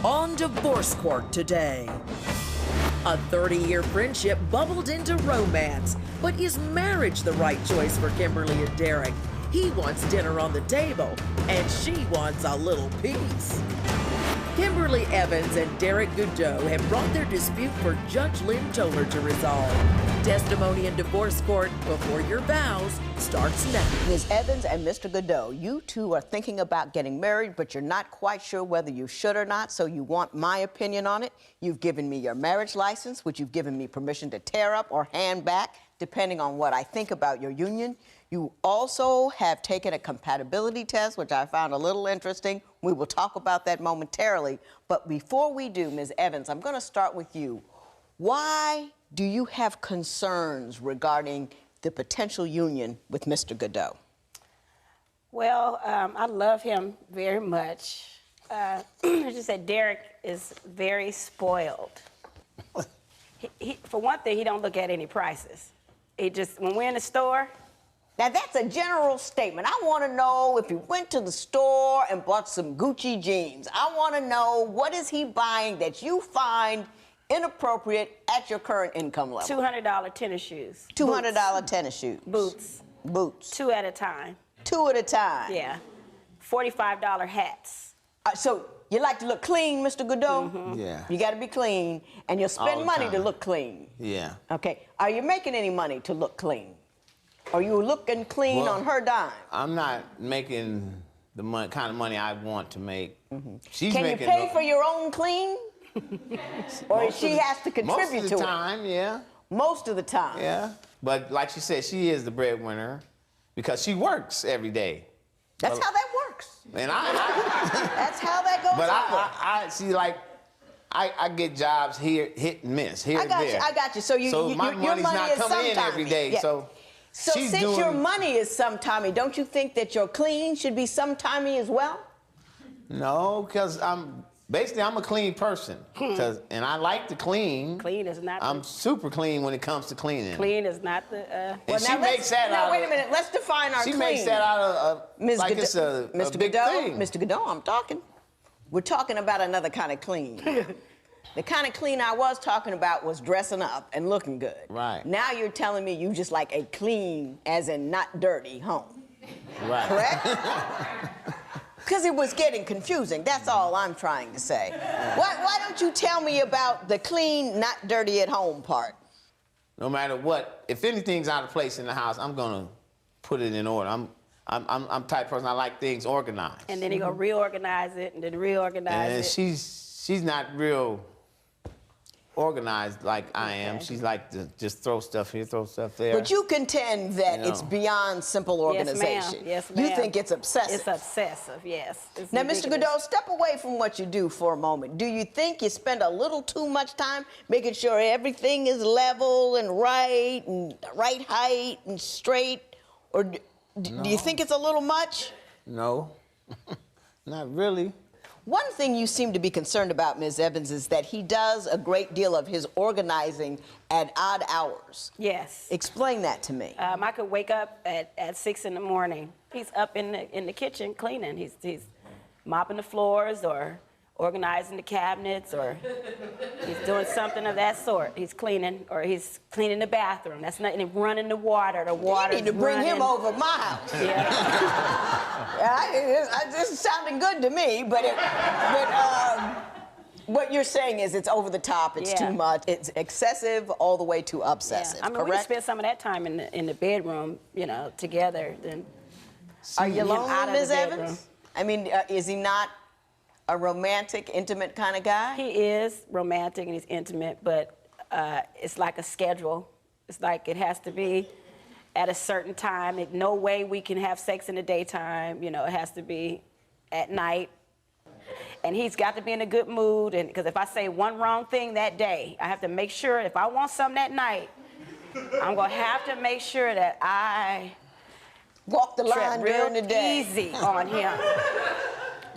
on Divorce Court today. A 30-year friendship bubbled into romance, but is marriage the right choice for Kimberly and Derek? He wants dinner on the table, and she wants a little peace. Kimberly Evans and Derek Goudeau have brought their dispute for Judge Lynn Toler to resolve. Testimony in divorce court before your vows starts now. Ms. Evans and Mr. Goudeau, you two are thinking about getting married, but you're not quite sure whether you should or not, so you want my opinion on it. You've given me your marriage license, which you've given me permission to tear up or hand back, depending on what I think about your union. You also have taken a compatibility test, which I found a little interesting. We will talk about that momentarily. But before we do, Ms. Evans, I'm going to start with you. Why do you have concerns regarding the potential union with Mr. Goudeau? Well, I love him very much. I just said Derek is very spoiled. For one thing, he don't look at any prices. He just, when we're in the store. Now, that's a general statement. I want to know if he went to the store and bought some Gucci jeans. I want to know, what is he buying that you find inappropriate at your current income level? $200 tennis shoes. $200 tennis shoes. Boots. Boots. 2 at a time. 2 at a time. Yeah. $45 hats. So you like to look clean, Mr. Goudeau? Mm-hmm. Yeah. You got to be clean, and you'll spend money to look clean. Yeah. Okay. Are you making any money to look clean? Are you looking clean on her dime? I'm not making the kind of money I want to make. She's Can making you pay for your own clean? Or she has to contribute to it? Most of the time, yeah. Most of the time? Yeah. But like she said, she is the breadwinner because she works every day. That's how that works. And That's how that goes. But I see, like, I get jobs here, hit and miss, here and there. I got you. So my your money's money not is coming in sometime. every day. Yeah. So she's since doing... your money is sometimey, don't you think that your clean should be sometimey as well? No, because I'm a clean person. And I like to clean. Clean is not I'm super clean when it comes to cleaning. Clean is not the... And she makes that out of... Now, wait a minute. Let's define our clean. She makes that out of like it's a big thing. Mr. Goudeau, I'm talking. We're talking about another kind of clean. The kind of clean I was talking about was dressing up and looking good. Right. Now you're telling me you just like a clean, as in not dirty, home. Right. Correct? Because it was getting confusing. That's all I'm trying to say. Why don't you tell me about the clean, not dirty at home part? No matter what, if anything's out of place in the house, I'm gonna put it in order. I'm the type of person, I like things organized. And then he gonna reorganize it, and then reorganize and it. She's not real organized like I am. She's like to just throw stuff here, throw stuff there. But you contend that it's beyond simple organization. Yes, ma'am. You think it's obsessive. It's obsessive, yes. It's now, ridiculous. Mr. Goudeau, step away from what you do for a moment. Do you think you spend a little too much time making sure everything is level and right height and straight? Or do you think it's a little much? No, not really. One thing you seem to be concerned about, Ms. Evans, is that he does a great deal of his organizing at odd hours. Yes. Explain that to me. I could wake up at 6 in the morning. He's up in the kitchen cleaning. He's mopping the floors or organizing the cabinets, or he's doing something of that sort. He's cleaning, or he's cleaning the bathroom. That's not, and running the water. The water. You need to bring him over my house. Yeah. This is sounding good to me, but what you're saying is it's over the top, it's too much, it's excessive all the way to obsessive, I mean, correct? we spend some of that time in the bedroom, you know, together. Then are you alone, lonely, Ms. Evans? I mean, is he not a romantic, intimate kind of guy? He is romantic and he's intimate, but it's like a schedule. It's like it has to be at a certain time. No way we can have sex in the daytime. You know, it has to be at night. And he's got to be in a good mood. And because if I say one wrong thing that day, I have to make sure if I want something that night, I'm going to have to make sure that I walk the line real during the day. Easy on him.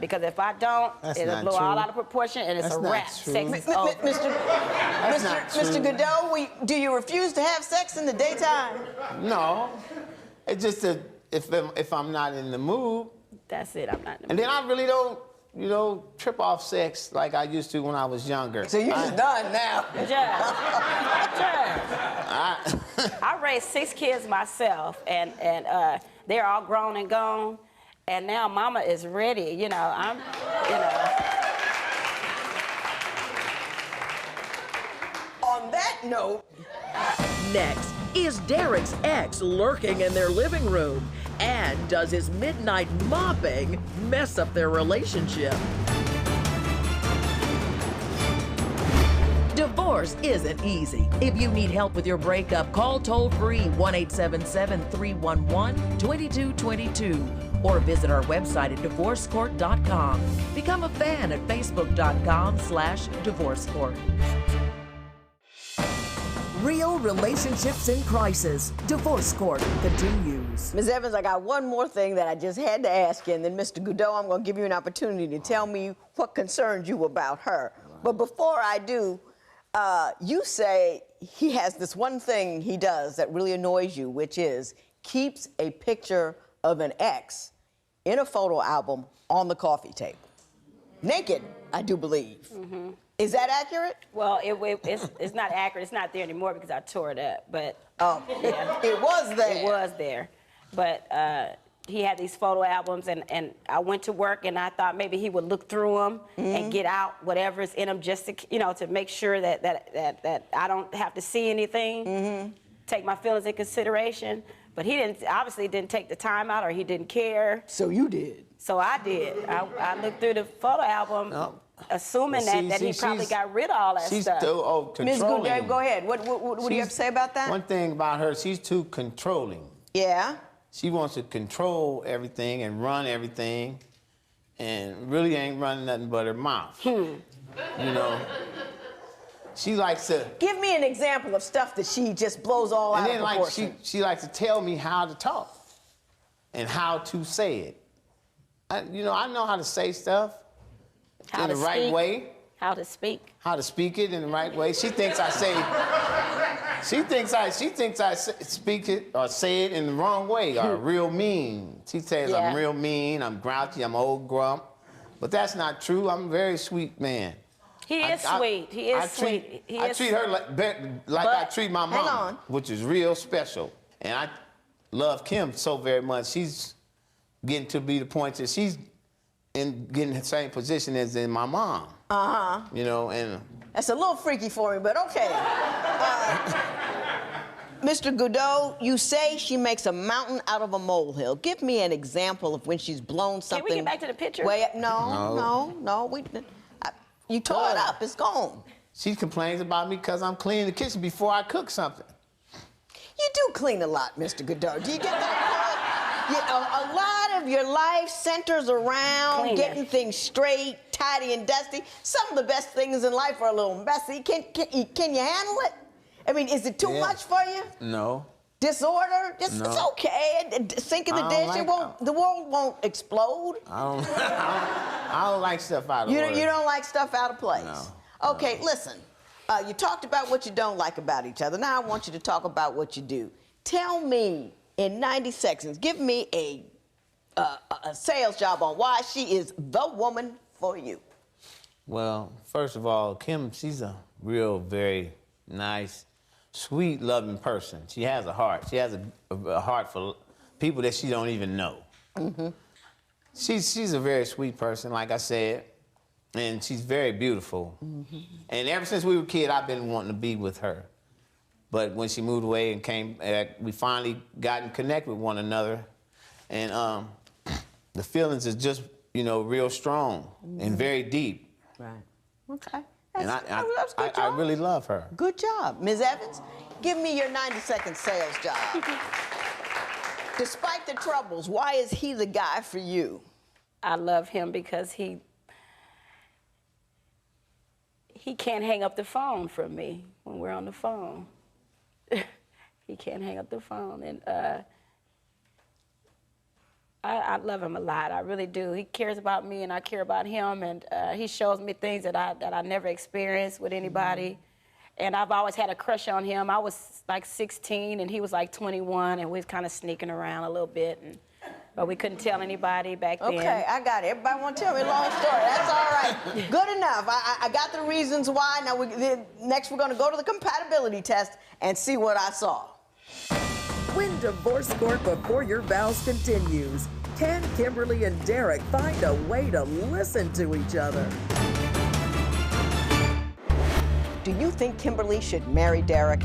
Because if I don't, it'll blow all out of proportion and it's a wrap. Sex is over. Mr. Goudeau, do you refuse to have sex in the daytime? No. It's just that if I'm not in the mood. That's it, I'm not in the mood. And then I really don't you know, trip off sex like I used to when I was younger. So you're just done now. I raised 6 kids myself, and they're all grown and gone, and now Mama is ready. You know, On that note. Next, is Derek's ex lurking in their living room? And does his midnight mopping mess up their relationship? Divorce isn't easy. If you need help with your breakup, call toll-free 1-877-311-2222 or visit our website at divorcecourt.com. Become a fan at facebook.com/divorcecourt. Real relationships in crisis. Divorce Court continues. Ms. Evans, I got one more thing that I just had to ask you, and then Mr. Goudeau, I'm going to give you an opportunity to tell me what concerns you about her. But before I do, you say he has this one thing he does that really annoys you, which is keeps a picture of an ex in a photo album on the coffee table. Naked, I do believe. Mm-hmm. Is that accurate? well, it's not accurate. It's not there anymore because I tore it up. But Yeah. It was there. it was there. But he had these photo albums, and I went to work, and I thought maybe he would look through them and get out whatever's in them, just to, you know, to make sure that I don't have to see anything, take my feelings in consideration. But he obviously didn't take the time out, or he didn't care. So you did. So I did. I looked through the photo album, assuming that he probably got rid of all that She's stuff. too Ms. controlling. Goudeau, go ahead. What do you have to say about that? One thing about her, she's too controlling. Yeah. She wants to control everything and run everything, and really ain't running nothing but her mouth. You know, she likes to. Give me an example of stuff that she just blows all out of proportion. And then, she likes to tell me how to talk and how to say it. I know how to say stuff in the right way. How to speak. How to speak it in the right way. She thinks I say. She thinks I speak it or say it in the wrong way, or real mean. She says I'm real mean, I'm grouchy, I'm old grump. But that's not true. I'm a very sweet man. He is sweet. He is sweet. I treat her like I treat my mom, which is real special. And I love Kim so very much. She's getting to be the point that she's getting the same position as in my mom. You know, and that's a little freaky for me, but okay. Mr. Goudeau, you say she makes a mountain out of a molehill. Give me an example of when she's blown something. Can we get back to the picture? No. You tore it up. It's gone. She complains about me because I'm cleaning the kitchen before I cook something. You do clean a lot, Mr. Goudeau. Do you get that? You know, a lot of your life centers around getting things straight, tidy, and dusty. Some of the best things in life are a little messy. Can you handle it? I mean, is it too much for you? No. Disorder? It's okay. Sink in the dish. The world won't explode. I don't like stuff out of order. You don't like stuff out of place? No. Okay, listen. You talked about what you don't like about each other. Now I want you to talk about what you do. Tell me, in 90 seconds, give me a sales job on why she is the woman for you. Well, first of all, Kim, she's a real, very nice, sweet, loving person. She has a heart. She has a heart for people that she don't even know. She's a very sweet person, like I said, and she's very beautiful. And ever since we were kids, I've been wanting to be with her. But when she moved away and came, we finally got in connect with one another, and the feelings is just, real strong and very deep. Right. Okay. And That's good I really love her. Good job. Ms. Evans, give me your 90-second sales job. Despite the troubles, why is he the guy for you? I love him because he can't hang up the phone from me when we're on the phone. He can't hang up the phone, and I love him a lot. I really do. He cares about me, and I care about him, and he shows me things that I never experienced with anybody. And I've always had a crush on him. I was like 16, and he was like 21, and we was kind of sneaking around a little bit. But we couldn't tell anybody back then. Okay, I got it. Everybody want to tell me a long story. That's all right. Good enough. I got the reasons why. Now, next we're going to go to the compatibility test and see what I saw. When divorce court before your vows continues, can Kimberly and Derek find a way to listen to each other? Do you think Kimberly should marry Derek?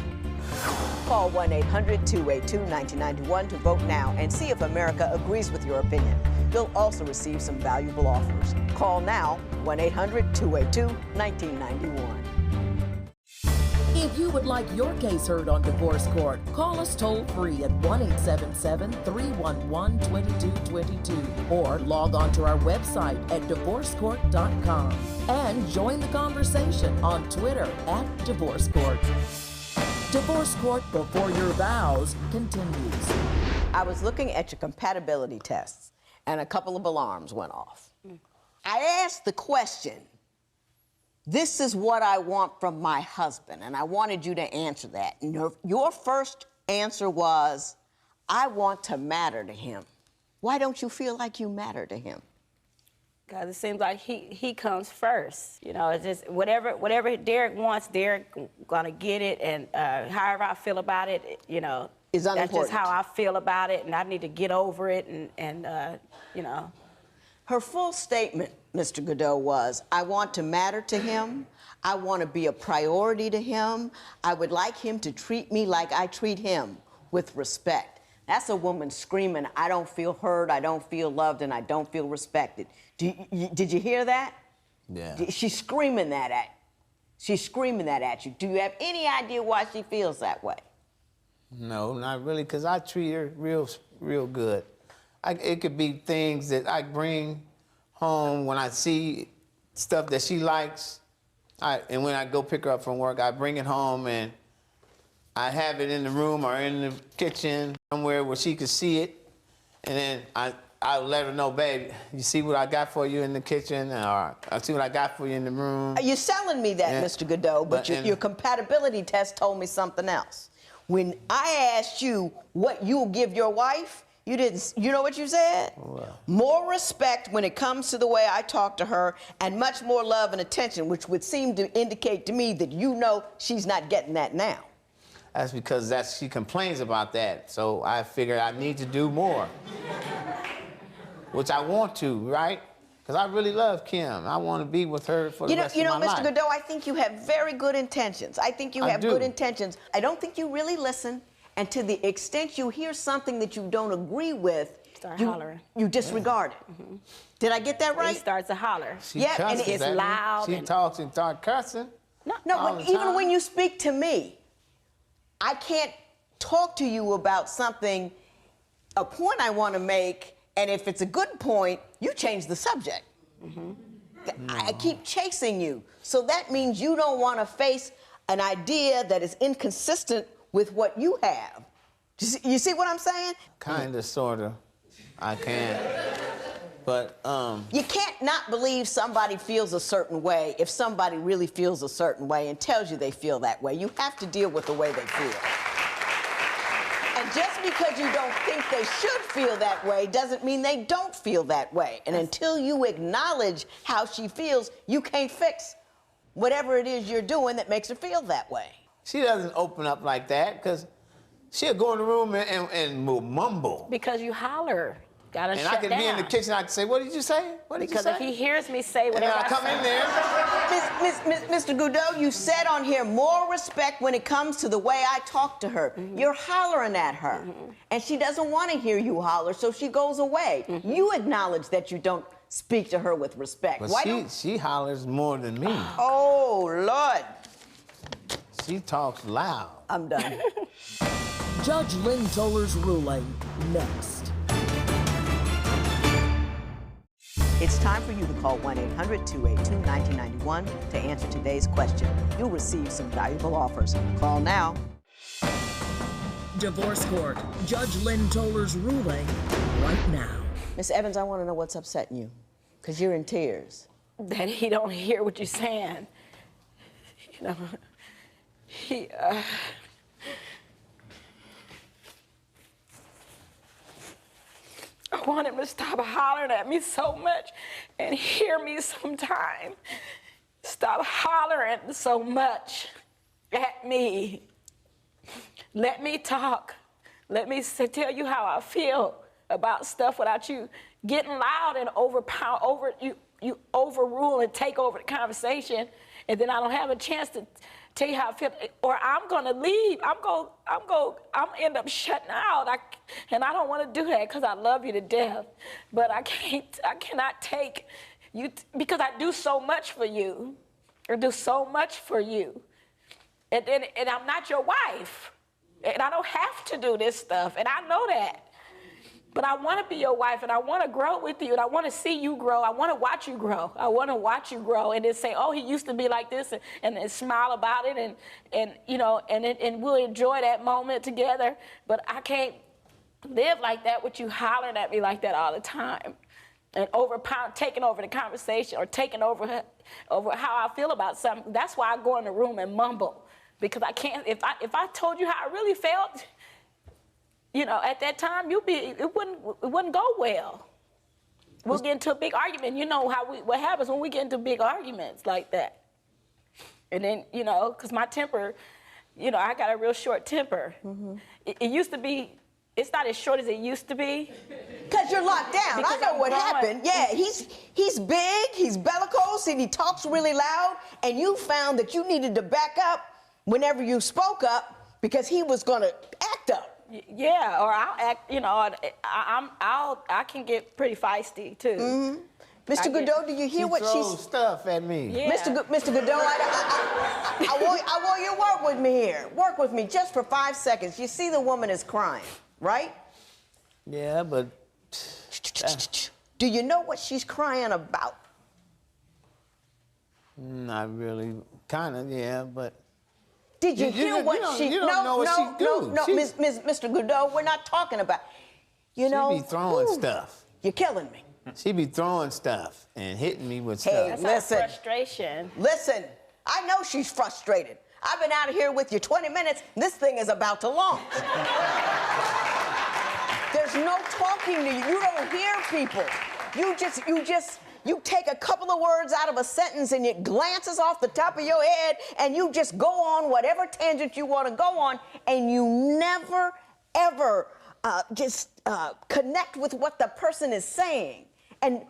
Call 1-800-282-1991 to vote now and see if America agrees with your opinion. You'll also receive some valuable offers. Call now, 1-800-282-1991. If you would like your case heard on divorce court, call us toll-free at 1-877-311-2222 or log on to our website at divorcecourt.com and join the conversation on Twitter at Divorce Court. Divorce court before your vows continues. I was looking at your compatibility tests, and a couple of alarms went off. I asked the question, this is what I want from my husband, and I wanted you to answer that. And your first answer was, I want to matter to him. Why don't you feel like you matter to him? Because it seems like he comes first. You know, it's just whatever Derek wants, Derek gonna get it, and however I feel about it, you know, is that's just how I feel about it, and I need to get over it, and you know. Her full statement, Mr. Goudeau, was, I want to matter to him, I want to be a priority to him, I would like him to treat me like I treat him, with respect. That's a woman screaming, I don't feel heard, I don't feel loved, and I don't feel respected. Did you hear that? Yeah. She's screaming that at you. She's screaming that at you. Do you have any idea why she feels that way? No, not really, because I treat her real good. It could be things that I bring home when I see stuff that she likes, and when I go pick her up from work, I bring it home and I have it in the room or in the kitchen somewhere where she could see it, and then I'll let her know, babe, you see what I got for you in the kitchen, or I see what I got for you in the room. You're selling me that, yeah. Mr. Goudeau, but your compatibility test told me something else. When I asked you what you'll give your wife, you didn't, you know what you said? Well, more respect when it comes to the way I talk to her, and much more love and attention, which would seem to indicate to me that you know she's not getting that now. That's because she complains about that, so I figured I need to do more. Which I want to, right? Because I really love Kim. I want to be with her for the rest of my life. Mr. Goudeau, I think you have very good intentions. I think you have good intentions. I don't think you really listen, and to the extent you hear something that you don't agree with, you disregard it. Mm-hmm. Did I get that right? He starts to holler. And it gets loud. She talks and starts cussing. No, but even when you speak to me, I can't talk to you about something, a point I want to make, and if it's a good point, you change the subject. Mm-hmm. I keep chasing you. So that means you don't want to face an idea that is inconsistent with what you have. You see what I'm saying? Kind of, sort of. I can. But, you can't not believe somebody feels a certain way if somebody really feels a certain way and tells you they feel that way. You have to deal with the way they feel. And just because you don't think they should feel that way doesn't mean they don't feel that way. And until you acknowledge how she feels, you can't fix whatever it is you're doing that makes her feel that way. She doesn't open up like that, because she'll go in the room and mumble. Because you holler. Gotta shut down. And I can be in the kitchen, I can say, what did you say? What did you say? Because if he hears me say whatever I come in there. Mr. Goudeau, you said on here, more respect when it comes to the way I talk to her. Mm-hmm. You're hollering at her. Mm-hmm. And she doesn't want to hear you holler, so she goes away. Mm-hmm. You acknowledge that you don't speak to her with respect. But she hollers more than me. Oh, Lord. She talks loud. I'm done. Judge Lynn Toler's ruling, next. It's time for you to call 1-800-282-1991 to answer today's question. You'll receive some valuable offers. Call now. Divorce court. Judge Lynn Toler's ruling right now. Miss Evans, I want to know what's upsetting you, because you're in tears. That he don't hear what you're saying. You know, he, I want him to stop hollering at me so much and hear me sometime. Stop hollering so much at me. Let me talk. Let me tell you how I feel about stuff without you getting loud and you overrule and take over the conversation, and then I don't have a chance to tell you how I feel, or I'm gonna leave. I'm end up shutting out. And I don't want to do that because I love you to death, but I cannot take you because I do so much for you. I do so much for you, and I'm not your wife, and I don't have to do this stuff, and I know that. But I want to be your wife, and I want to grow with you, and I want to see you grow. I want to watch you grow. I want to watch you grow, and then say, "Oh, he used to be like this," and smile about it, and you know, and we'll enjoy that moment together. But I can't live like that with you hollering at me like that all the time, and taking over the conversation or taking over how I feel about something. That's why I go in the room and mumble, because I can't. If I told you how I really felt, you know, at that time, it wouldn't go well. We'll get into a big argument. You know what happens when we get into big arguments like that. And then, you know, because my temper, you know, I got a real short temper. Mm-hmm. It used to be, it's not as short as it used to be. Because you're locked down. Because I know what happened. Yeah, he's big, he's bellicose, and he talks really loud, and you found that you needed to back up whenever you spoke up because he was going to act up. Yeah, or I'll act, you know, I can get pretty feisty too. Mm-hmm. Mr. Goudeau, do you hear what she's... She throws stuff at me. Yeah. Mr. Goudeau, I want you to work with me here. Work with me just for 5 seconds. You see the woman is crying, right? Yeah, but... Do you know what she's crying about? Not really. Kind of, yeah, but... Did you hear what she... You don't know what she do. No, Mr. Goudeau, we're not talking about... You know... She be throwing stuff. You're killing me. She be throwing stuff and hitting me with stuff. That's her frustration. Listen, I know she's frustrated. I've been out of here with you 20 minutes. This thing is about to launch. There's no talking to you. You don't hear people. You take a couple of words out of a sentence and it glances off the top of your head and you just go on whatever tangent you want to go on, and you never, ever connect with what the person is saying. And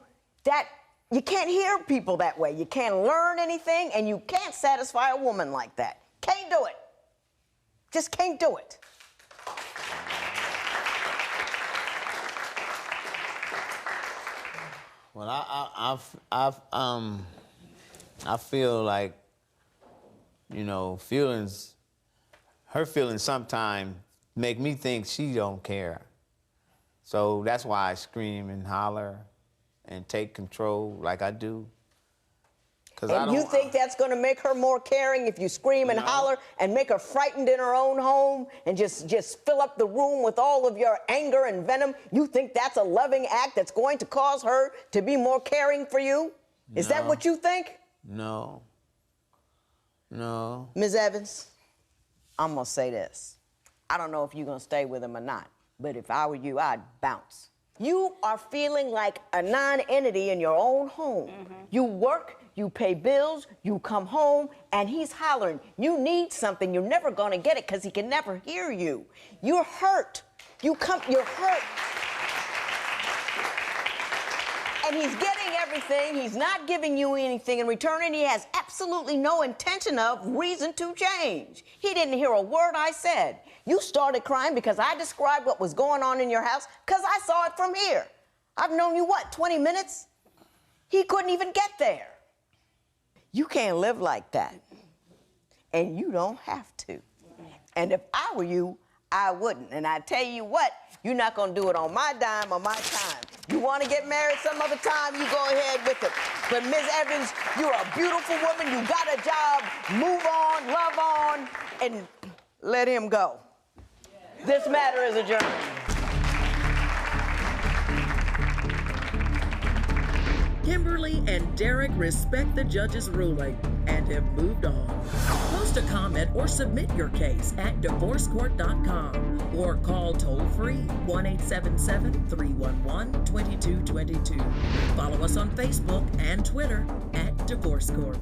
that, you can't hear people that way. You can't learn anything, and you can't satisfy a woman like that. Can't do it. Just can't do it. Well, I feel like, you know, her feelings sometimes make me think she don't care. So that's why I scream and holler and take control like I do. And you think that's going to make her more caring if you scream and holler and make her frightened in her own home and just fill up the room with all of your anger and venom? You think that's a loving act that's going to cause her to be more caring for you? Is that what you think? No. Ms. Evans, I'm going to say this. I don't know if you're going to stay with him or not, but if I were you, I'd bounce. You are feeling like a non-entity in your own home. Mm-hmm. You work, you pay bills, you come home, and he's hollering. You need something. You're never going to get it because he can never hear you. You're hurt. You're hurt. And he's getting everything. He's not giving you anything in return, and he has absolutely no intention of reason to change. He didn't hear a word I said. You started crying because I described what was going on in your house because I saw it from here. I've known you, 20 minutes? He couldn't even get there. You can't live like that. And you don't have to. And if I were you, I wouldn't. And I tell you what, you're not going to do it on my dime or my time. You want to get married some other time, you go ahead with it. But Ms. Evans, you're a beautiful woman. You got a job. Move on, love on, and let him go. This matter is adjourned. Kimberly and Derek respect the judge's ruling and have moved on. Post a comment or submit your case at divorcecourt.com or call toll-free 1-877-311-2222. Follow us on Facebook and Twitter at Divorce Court.